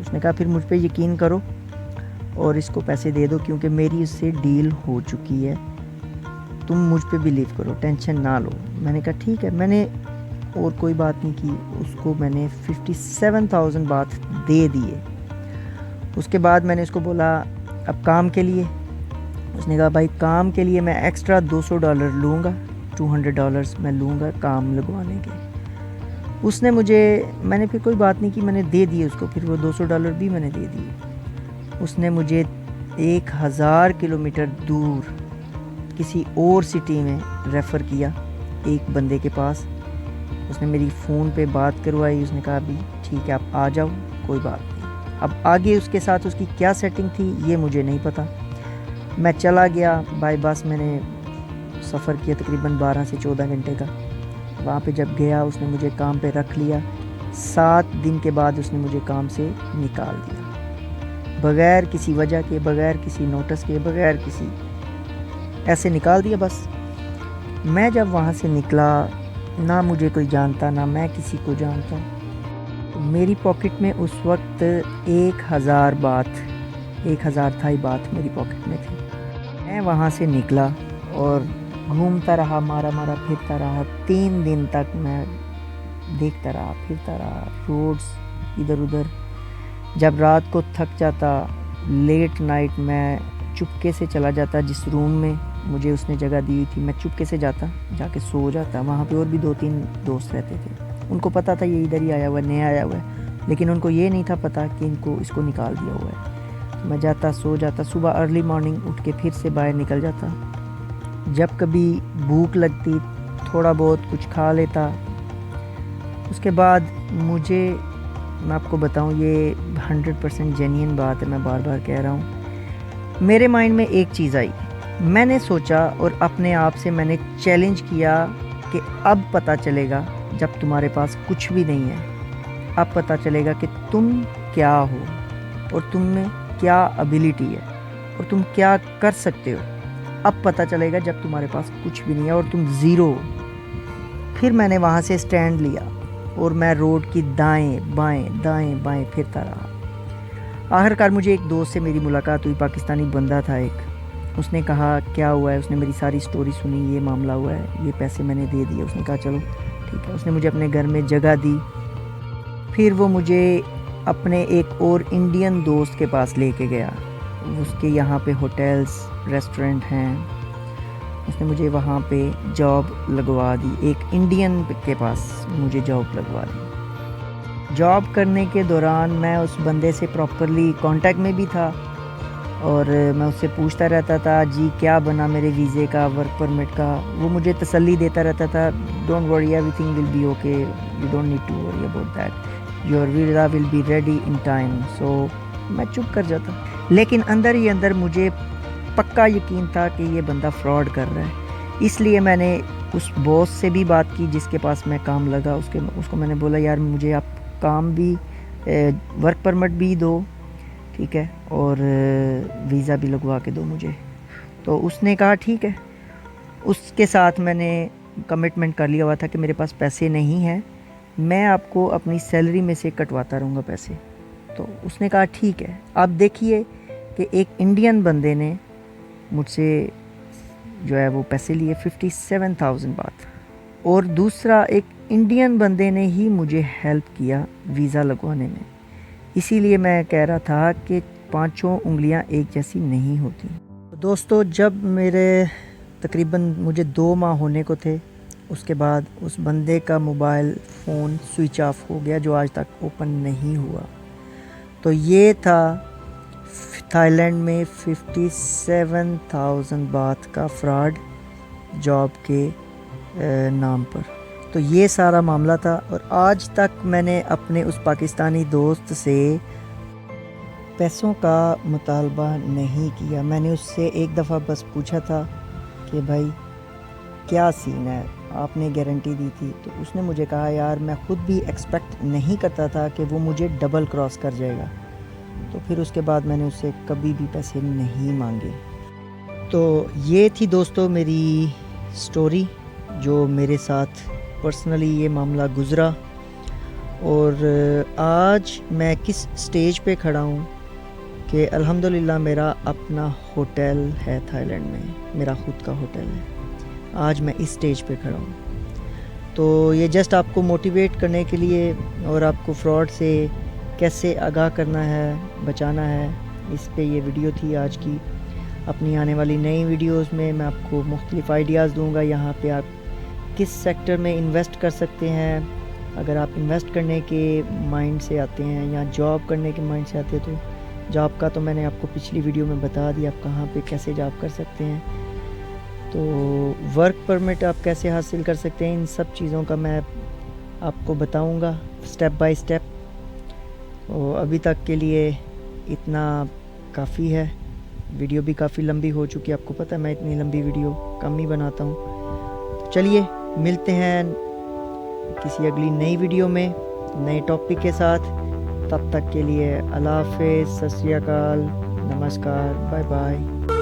اس نے کہا پھر مجھ پہ یقین کرو اور اس کو پیسے دے دو، کیونکہ میری اس سے ڈیل ہو چکی ہے، تم مجھ پہ بلیو کرو، ٹینشن نہ لو۔ میں نے کہا ٹھیک ہے، میں نے اور کوئی بات نہیں کی، اس کو میں نے 57,000 بات دے دیے۔ اس کے بعد میں نے اس کو بولا اب کام کے لیے، اس نے کہا بھائی کام کے لیے میں ایکسٹرا $200 لوں گا، $200 میں لوں گا کام لگوانے کے۔ اس نے مجھے، میں نے پھر کوئی بات نہیں کی، میں نے دے دیے اس کو، پھر وہ $200 بھی میں نے دے دیے۔ اس نے مجھے 1000 کلومیٹر دور کسی اور سٹی میں ریفر کیا ایک بندے کے پاس۔ اس نے میری فون پہ بات کروائی، اس نے کہا ابھی ٹھیک ہے آپ آ جاؤ، کوئی بات نہیں۔ اب آگے اس کے ساتھ اس کی کیا سیٹنگ تھی یہ مجھے نہیں پتہ۔ میں چلا گیا بائی بس، میں نے سفر کیا تقریباً 12 سے 14 گھنٹے کا۔ وہاں پہ جب گیا اس نے مجھے کام پہ رکھ لیا، 7 دن کے بعد اس نے مجھے کام سے نکال دیا، بغیر کسی وجہ کے، بغیر کسی نوٹس کے، بغیر کسی، ایسے نکال دیا بس۔ میں جب وہاں سے نکلا، نہ مجھے کوئی جانتا نہ میں کسی کو جانتا، میری پاکٹ میں اس وقت 1000 تھائی بات میری پاکٹ میں تھی۔ میں وہاں سے نکلا اور گھومتا رہا، مارا پھرتا رہا، 3 دن تک میں دیکھتا رہا، پھرتا رہا روڈز ادھر ادھر۔ جب رات کو تھک جاتا، لیٹ نائٹ میں چپکے سے چلا جاتا جس روم میں مجھے اس نے جگہ دی تھی، میں چپکے سے جاتا، جا کے سو جاتا۔ وہاں پہ اور بھی 2-3 دوست رہتے تھے، ان کو پتہ تھا یہ ادھر ہی آیا ہوا ہے، نیا آیا ہوا ہے، لیکن ان کو یہ نہیں تھا پتہ کہ اس کو نکال دیا ہوا ہے۔ میں جاتا، سو جاتا، صبح ارلی مارننگ اٹھ کے پھر سے باہر نکل جاتا۔ جب کبھی بھوک لگتی تھوڑا بہت کچھ کھا لیتا۔ اس کے بعد مجھے، میں آپ کو بتاؤں یہ 100% جینین بات ہے، میں بار بار کہہ رہا ہوں، میرے مائنڈ میں ایک چیز آئی، میں نے سوچا اور اپنے آپ سے میں نے چیلنج کیا کہ اب پتہ چلے گا جب تمہارے پاس کچھ بھی نہیں ہے، اب پتہ چلے گا کہ تم کیا ہو اور تم میں کیا ابیلٹی ہے اور تم کیا کر سکتے ہو۔ اب پتہ چلے گا جب تمہارے پاس کچھ بھی نہیں ہے اور تم زیرو ہو۔ پھر میں نے وہاں سے سٹینڈ لیا اور میں روڈ کی دائیں بائیں پھرتا رہا۔ آخر کار مجھے ایک دوست سے میری ملاقات ہوئی، پاکستانی بندہ تھا ایک۔ اس نے کہا کیا ہوا ہے، اس نے میری ساری سٹوری سنی، یہ معاملہ ہوا ہے، یہ پیسے میں نے دے دیے۔ اس نے کہا چلو ٹھیک ہے، اس نے مجھے اپنے گھر میں جگہ دی۔ پھر وہ مجھے اپنے ایک اور انڈین دوست کے پاس لے کے گیا، اس کے یہاں پہ ہوٹلز ریسٹورنٹ ہیں، اس نے مجھے وہاں پہ جاب لگوا دی، ایک انڈین کے پاس مجھے جاب لگوا دی۔ جاب کرنے کے دوران میں اس بندے سے پراپرلی کانٹیکٹ میں بھی تھا اور میں اس سے پوچھتا رہتا تھا جی کیا بنا میرے ویزے کا، ورک پرمٹ کا۔ وہ مجھے تسلی دیتا رہتا تھا، don't worry everything will be okay, you don't need to worry about that, your visa will be ready in time. So میں چپ کر جاتا، لیکن اندر ہی اندر مجھے پکا یقین تھا کہ یہ بندہ فراڈ کر رہا ہے۔ اس لیے میں نے اس باس سے بھی بات کی جس کے پاس میں کام لگا، اس کو میں نے بولا یار مجھے آپ کام بھی، ورک پرمٹ بھی دو، ٹھیک ہے، اور ویزا بھی لگوا کے دو مجھے۔ تو اس نے کہا ٹھیک ہے۔ اس کے ساتھ میں نے کمٹمنٹ کر لیا ہوا تھا کہ میرے پاس پیسے نہیں ہیں، میں آپ کو اپنی سیلری میں سے کٹواتا رہوں گا پیسے۔ تو اس نے کہا ٹھیک ہے۔ آپ دیکھیے کہ ایک انڈین بندے نے مجھ سے جو ہے وہ پیسے لیے 57,000 بات، اور دوسرا ایک انڈین بندے نے ہی مجھے ہیلپ کیا ویزا لگوانے میں۔ اسی لیے میں کہہ رہا تھا کہ 5 انگلیاں ایک جیسی نہیں ہوتی۔ دوستو جب میرے تقریباً مجھے 2 ماہ ہونے کو تھے، اس کے بعد اس بندے کا موبائل فون سوئچ آف ہو گیا جو آج تک اوپن نہیں ہوا۔ تو یہ تھا تھائی لینڈ میں 57,000 بات کا فراڈ جاب کے نام پر۔ تو یہ سارا معاملہ تھا، اور آج تک میں نے اپنے اس پاکستانی دوست سے پیسوں کا مطالبہ نہیں کیا۔ میں نے اس سے ایک دفعہ بس پوچھا تھا کہ بھائی کیا سین ہے، آپ نے گارنٹی دی تھی۔ تو اس نے مجھے کہا یار میں خود بھی ایکسپیکٹ نہیں کرتا تھا کہ وہ مجھے ڈبل کراس کر جائے گا۔ تو پھر اس کے بعد میں نے اس سے کبھی بھی پیسے نہیں مانگے۔ تو یہ تھی دوستو میری سٹوری جو میرے ساتھ پرسنلی یہ معاملہ گزرا، اور آج میں کس سٹیج پہ کھڑا ہوں کہ الحمدللہ میرا اپنا ہوٹل ہے تھائی لینڈ میں، میرا خود کا ہوٹل ہے۔ آج میں اس سٹیج پہ کھڑا ہوں، تو یہ جسٹ آپ کو موٹیویٹ کرنے کے لیے اور آپ کو فراڈ سے کیسے آگاہ کرنا ہے، بچانا ہے، اس پہ یہ ویڈیو تھی آج کی۔ اپنی آنے والی نئی ویڈیوز میں میں آپ کو مختلف آئیڈیاز دوں گا، یہاں پہ آپ کس سیکٹر میں انویسٹ کر سکتے ہیں۔ اگر آپ انویسٹ کرنے کے مائنڈ سے آتے ہیں یا جاب کرنے کے مائنڈ سے آتے ہیں، تو جاب کا تو میں نے آپ کو پچھلی ویڈیو میں بتا دیا، آپ کہاں پہ کیسے جاب کر سکتے ہیں، تو ورک پرمٹ آپ کیسے حاصل کر سکتے ہیں، ان سب چیزوں کا میں آپ کو بتاؤں گا سٹیپ بائی سٹیپ۔ اور ابھی تک کے لیے اتنا کافی ہے، ویڈیو بھی کافی لمبی ہو چکی ہے، آپ کو پتہ ہے میں اتنی لمبی ویڈیو کم ہی بناتا ہوں۔ تو چلیے ملتے ہیں کسی اگلی نئی ویڈیو میں نئے ٹاپک کے ساتھ، تب تک کے لیے اللہ حافظ، ست سری اکال، نمسکار، بائے بائے۔